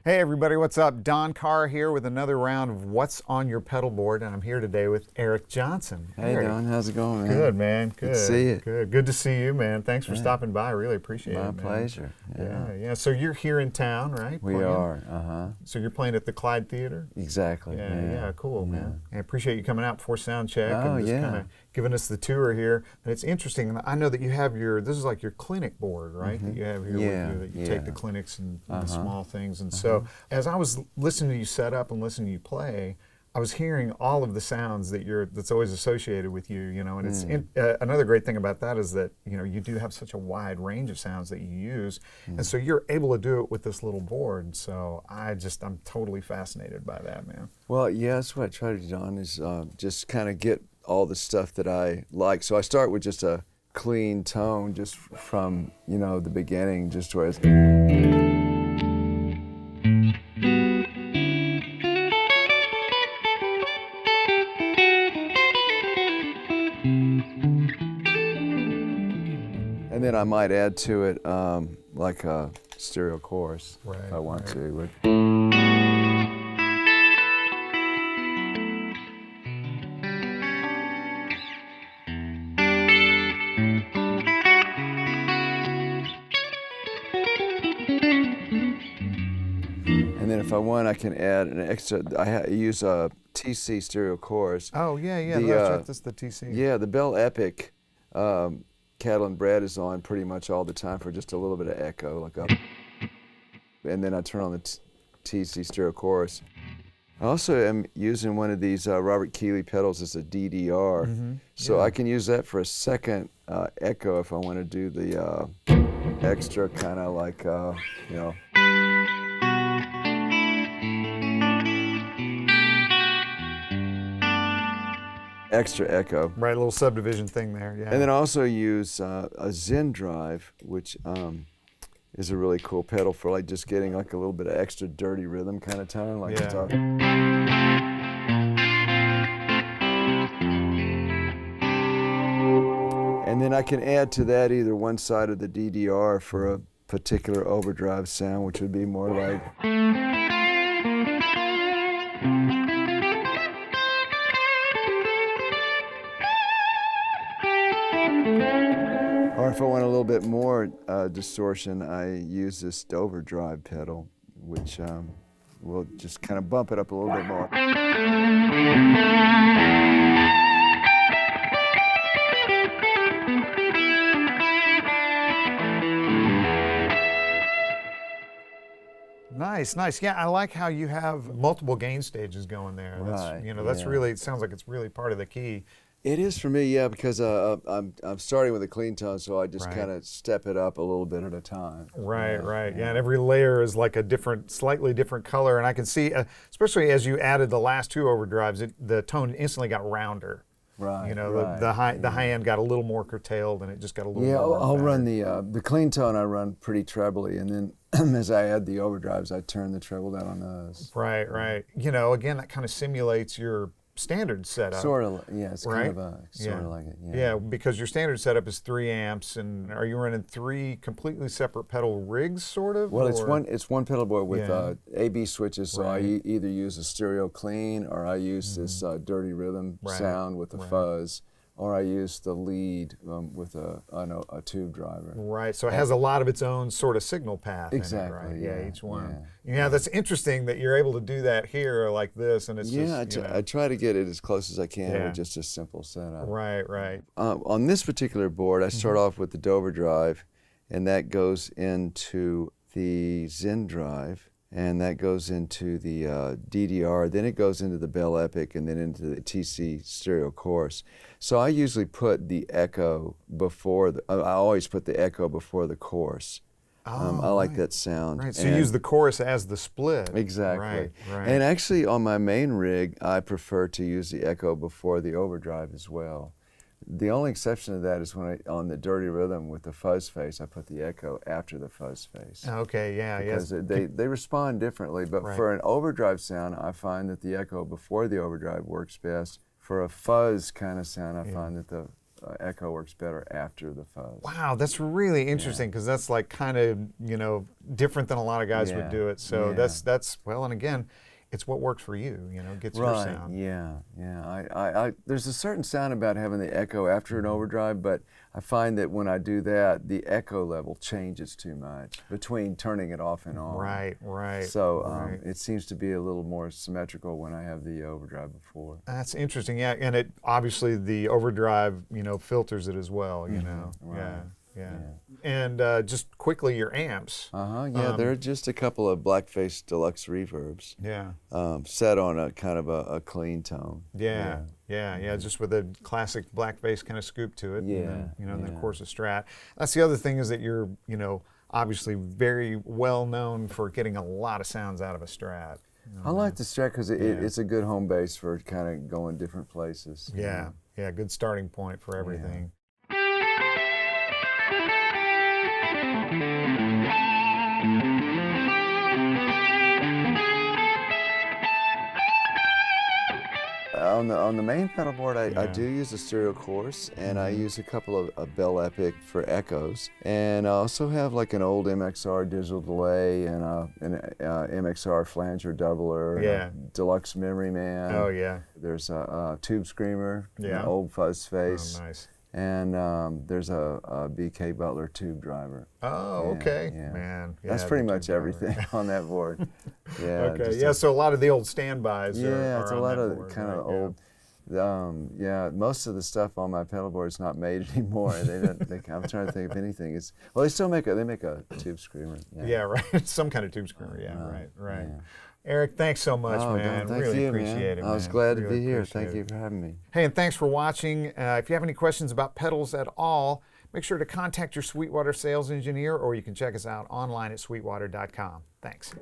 Hey everybody, what's up? Don Carr here with another round of What's on Your Pedalboard, and I'm here today with Eric Johnson. Hey Eric. Don, how's it going, man? Good, man. Good. Good to see you. Good to see you, man. Thanks for stopping by. I really appreciate it, My man. pleasure. Yeah. So you're here in town, right? We are, So you're playing at the Clyde Theater? Exactly. Yeah, cool, man. I appreciate you coming out before sound check and just kind of giving us the tour here. And it's interesting. I know that you have this is like your clinic board, right? That you have here with you, that you take the clinics and the small things. And so as I was listening to you set up and listening to you play, I was hearing all of the sounds that's always associated with you, and it's another great thing about that is that, you do have such a wide range of sounds that you use. And so you're able to do it with this little board. So I'm totally fascinated by that, man. Well, yeah, that's what I try to do, Don, is just kind of get all the stuff that I like. So I start with just a clean tone just from, the beginning, just where it's... And then I might add to it like a stereo chorus if I want to. And then if I want, I can add an extra, I use a TC stereo chorus. Oh, yeah, that's just the TC. Yeah, the Belle Epoch Catalinbread is on pretty much all the time for just a little bit of echo, and then I turn on the TC stereo chorus. I also am using one of these Robert Keeley pedals as a DDR, so I can use that for a second echo if I want to do the extra kind of like, extra echo. Right, a little subdivision thing there, yeah. And then I also use a Zendrive, which is a really cool pedal for like just getting like a little bit of extra dirty rhythm kind of tone, like guitar. And then I can add to that either one side of the DDR for a particular overdrive sound, which would be more like... Or if I want a little bit more distortion, I use this overdrive pedal, which will just kind of bump it up a little bit more. Nice. Yeah, I like how you have multiple gain stages going there. Right. That's really, it sounds like it's really part of the key. It is for me, yeah, because I'm starting with a clean tone, so I just kind of step it up a little bit at a time. Right. Yeah, and every layer is like a slightly different color, and I can see, especially as you added the last two overdrives, the tone instantly got rounder. Right. The high end got a little more curtailed, and it just got a little. Yeah, more I'll run the clean tone. I run pretty trebly, and then as I add the overdrives, I turn the treble down on those. Right. Again, that kind of simulates your standard setup. Sort of, yeah, it's kind of sort of like it. Yeah, because your standard setup is 3 amps, and are you running 3 completely separate pedal rigs, sort of? Well, it's one pedal board with A/B switches, so I either use a stereo clean, or I use this dirty rhythm sound with a fuzz, or I use the lead with a tube driver. Right, so it has a lot of its own sort of signal path. Exactly. In it, right? Yeah, each one. Yeah, that's interesting that you're able to do that here like this, and it's I try to get it as close as I can with just a simple setup. Right. On this particular board, I start off with the Overdrive, and that goes into the Zendrive, and that goes into the DDR, then it goes into the Belle Epoch, and then into the TC stereo chorus. So I usually put the echo before, I always put the echo before the chorus. I like that sound. Right, so you use the chorus as the split. Exactly. Right. And actually on my main rig, I prefer to use the echo before the overdrive as well. The only exception to that is when on the dirty rhythm with the fuzz face, I put the echo after the fuzz face. Okay, because they respond differently, but for an overdrive sound, I find that the echo before the overdrive works best. For a fuzz kind of sound, I find that the echo works better after the fuzz. Wow, that's really interesting because that's like kind of, you know, different than a lot of guys would do it. So that's well, and again, it's what works for you, you know, gets your sound. I there's a certain sound about having the echo after an overdrive, but I find that when I do that, the echo level changes too much between turning it off and on. Right. So it seems to be a little more symmetrical when I have the overdrive before. That's interesting, yeah, and it obviously the overdrive, you know, filters it as well, you know. Yeah. And just quickly, your amps. They're just a couple of Blackface Deluxe Reverbs. Set on a kind of a clean tone. Just with a classic Blackface kind of scoop to it. And then of course a Strat. That's the other thing is that you're, you know, obviously very well known for getting a lot of sounds out of a Strat. I like the Strat because it's a good home base for kind of going different places. Good starting point for everything. On the main pedal board, I do use a stereo course, and I use a couple of Belle Epoch for echoes, and I also have like an old MXR digital delay and an MXR flanger doubler, a Deluxe Memory Man. There's a Tube Screamer, an old Fuzz Face. Oh, nice. And there's a BK Butler tube driver. Oh, okay. Man. That's pretty much everything on that board. So a lot of the old standbys are it's a on lot that of board, kind of old. Most of the stuff on my pedal board is not made anymore. I'm trying to think of anything. They still make a Tube Screamer. Some kind of Tube Screamer. Right. Eric, thanks so much, man. Really appreciate it, man. I was glad to be here. Thank you for having me. Hey, and thanks for watching. If you have any questions about pedals at all, make sure to contact your Sweetwater sales engineer, or you can check us out online at sweetwater.com. Thanks.